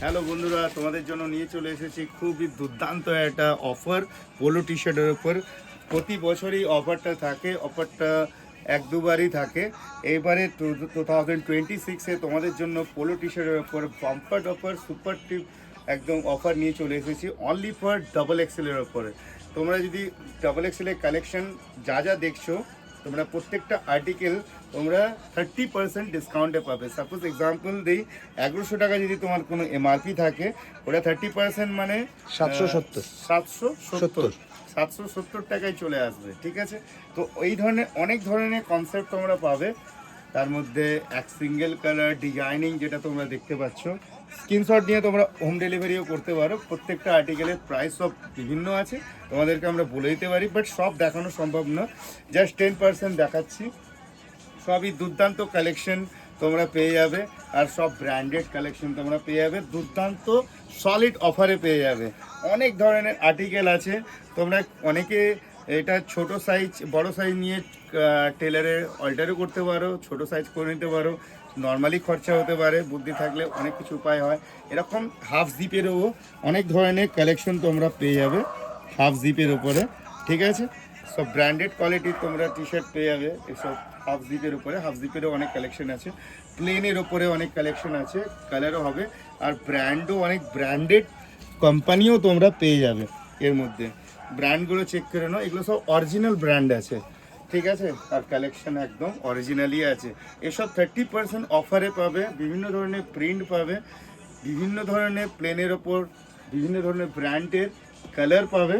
Hello বন্ধুরা, তোমাদের জন্য নিয়ে চলে এসেছি খুবই দুর্দান্ত একটা অফার পোলো টি শার্টের ওপর। প্রতি বছরই অফারটা থাকে, অফারটা এক দুবারই থাকে। এইবারে 2026-এ তোমাদের জন্য পোলো টি শার্টের ওপর বাম্পার অফার সুপার টিপ একদম অফার নিয়ে চলে এসেছি অনলি ফর ডাবল এক্সেলের ওপরে। তোমরা যদি ডাবল এক্সেলের কালেকশন যা যা দেখছো, তোমরা প্রত্যেকটা আর্টিকেল তোমরা 30% ডিসকাউন্টে পাবে। সাপোজ এক্সাম্পল দিই, 1100 টাকা যদি তোমার কোনো এমআরপি থাকে, ওটা 30% মানে 770 770 টাকায় চলে আসবে। ঠিক আছে, তো এই ধরনের অনেক ধরনের কনসেপ্ট তোমরা পাবে। তার মধ্যে এক সিঙ্গেল কালার ডিজাইনিং যেটা তোমরা দেখতে পাচ্ছ, স্ক্রিনশট নিয়ে তোমরা হোম ডেলিভারিও করতে পারো। প্রত্যেকটা আর্টিকেলের প্রাইস সব বিভিন্ন আছে, তোমাদেরকে আমরা বলে দিতে পারি, বাট সব দেখানো সম্ভব না, জাস্ট 10% দেখাচ্ছি। সবই দুর্দান্ত কালেকশন তোমরা পেয়ে যাবে, আর সব ব্র্যান্ডেড কালেকশন তোমরা পেয়ে যাবে, দুর্দান্ত সলিড অফারে পেয়ে যাবে। অনেক ধরনের আর্টিকেল আছে, তোমরা অনেকে এটা ছোট সাইজ বড় সাইজ নিয়ে টেলারে অল্টারও করতে পারো, ছোট সাইজ করে নিতে পারো, নর্মালি খরচা হতে পারে, বুদ্ধি থাকলে অনেক কিছু উপায় হয়। এরকম হাফ জিপেরও অনেক ধরনের কালেকশন তোমরা পেয়ে যাবে হাফ জিপের উপরে। ঠিক আছে, সব ব্র্যান্ডেড কোয়ালিটির তোমরা টি শার্ট পেয়ে যাবে এসব হাফ জিপের উপরে। হাফ জিপেরও অনেক কালেকশন আছে, প্লেনের ওপরে অনেক কালেকশন আছে, কালারও হবে, আর ব্র্যান্ডও অনেক ব্র্যান্ডেড কোম্পানিও তোমরা পেয়ে যাবে। এর মধ্যে ব্র্যান্ডগুলো চেক করে নাও, এগুলো সব অরিজিনাল ব্র্যান্ড আছে। ঠিক আছে, আর কালেকশন একদম অরিজিনালি আছে। এসব 30% অফারে পাবে, বিভিন্ন ধরনের প্রিন্ট পাবে, বিভিন্ন ধরনের প্লেনের ওপর বিভিন্ন ধরনের ব্র্যান্ডের কালার পাবে।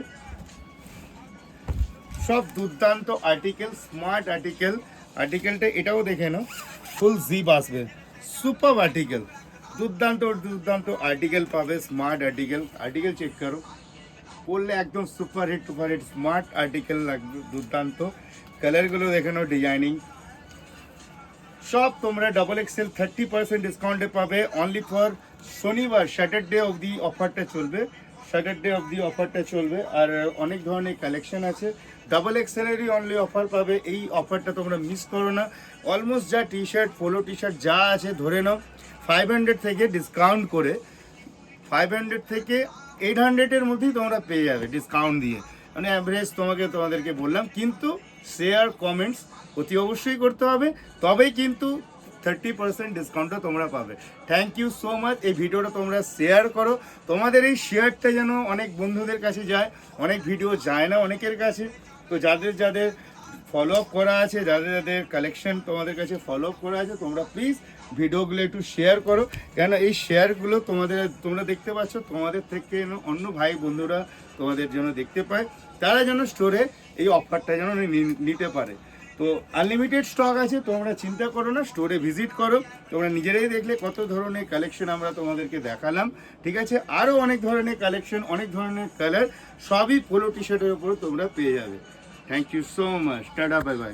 সব দুর্দান্ত আর্টিকেল, স্মার্ট আর্টিকেল। আর্টিকেলটা এটাও দেখে নাও, ফুল জিপ আসবে, সুপার আর্টিকেল, দুর্দান্ত দুর্দান্ত আর্টিকেল পাবে, স্মার্ট আর্টিকেল। আর্টিকেল চেক করো, পড়লে একদম সুপার হিট স্মার্ট আর্টিকেল লাগবে, দুর্দান্ত। কালারগুলো দেখে নাও, ডিজাইনিং সব তোমরা ডাবল এক্সেল 30% ডিসকাউন্টে পাবে অনলি ফর শনিবার, স্যাটারডে অবধি অফারটা চলবে, স্যাটারডে অবধি অফারটা চলবে। আর অনেক ধরনের কালেকশন আছে, ডাবল এক্সেলেরই অনলি অফার পাবে। এই অফারটা তোমরা মিস করো না। অলমোস্ট যা T shirt, polo T shirt যা আছে ধরে নাও 500 থেকে ডিসকাউন্ট করে, 500 থেকে 800-এর মধ্যেই তোমরা পেয়ে যাবে ডিসকাউন্ট দিয়ে, মানে অ্যাভারেজ তোমাদেরকে বললাম। কিন্তু শেয়ার কমেন্টস অতি অবশ্যই করতে হবে, তবেই কিন্তু 30% ডিসকাউন্টটা তোমরা পাবে। Thank you so much. এই ভিডিওটা তোমরা শেয়ার করো, তোমাদের এই শেয়ারটা যেন অনেক বন্ধুদের কাছে যায়। অনেক ভিডিও যায় না অনেকের কাছে, তো যাদের যাদের ফলো আপ করা আছে, যাদের যাদের কালেকশন তোমাদের কাছে ফলো আপ করা আছে, তোমরা প্লিজ ভিডিওগুলো একটু শেয়ার করো, কেন এই শেয়ারগুলো তোমরা দেখতে পাচ্ছ, তোমাদের থেকে যেন অন্য ভাই বন্ধুরা তোমাদের জন্য দেখতে পায়, তারা যেন স্টোরে এই অফারটা যেন নিতে পারে। তো আনলিমিটেড স্টক আছে, তোমরা চিন্তা করো না, স্টোরে ভিজিট করো, তোমরা নিজেরাই দেখলে কত ধরনের কালেকশন আমরা তোমাদেরকে দেখালাম। ঠিক আছে, আরও অনেক ধরনের কালেকশন, অনেক ধরনের কালার, সবই পোলো টি শার্টের উপর তোমরা পেয়ে যাবে। Thank you so much, tata, bye by.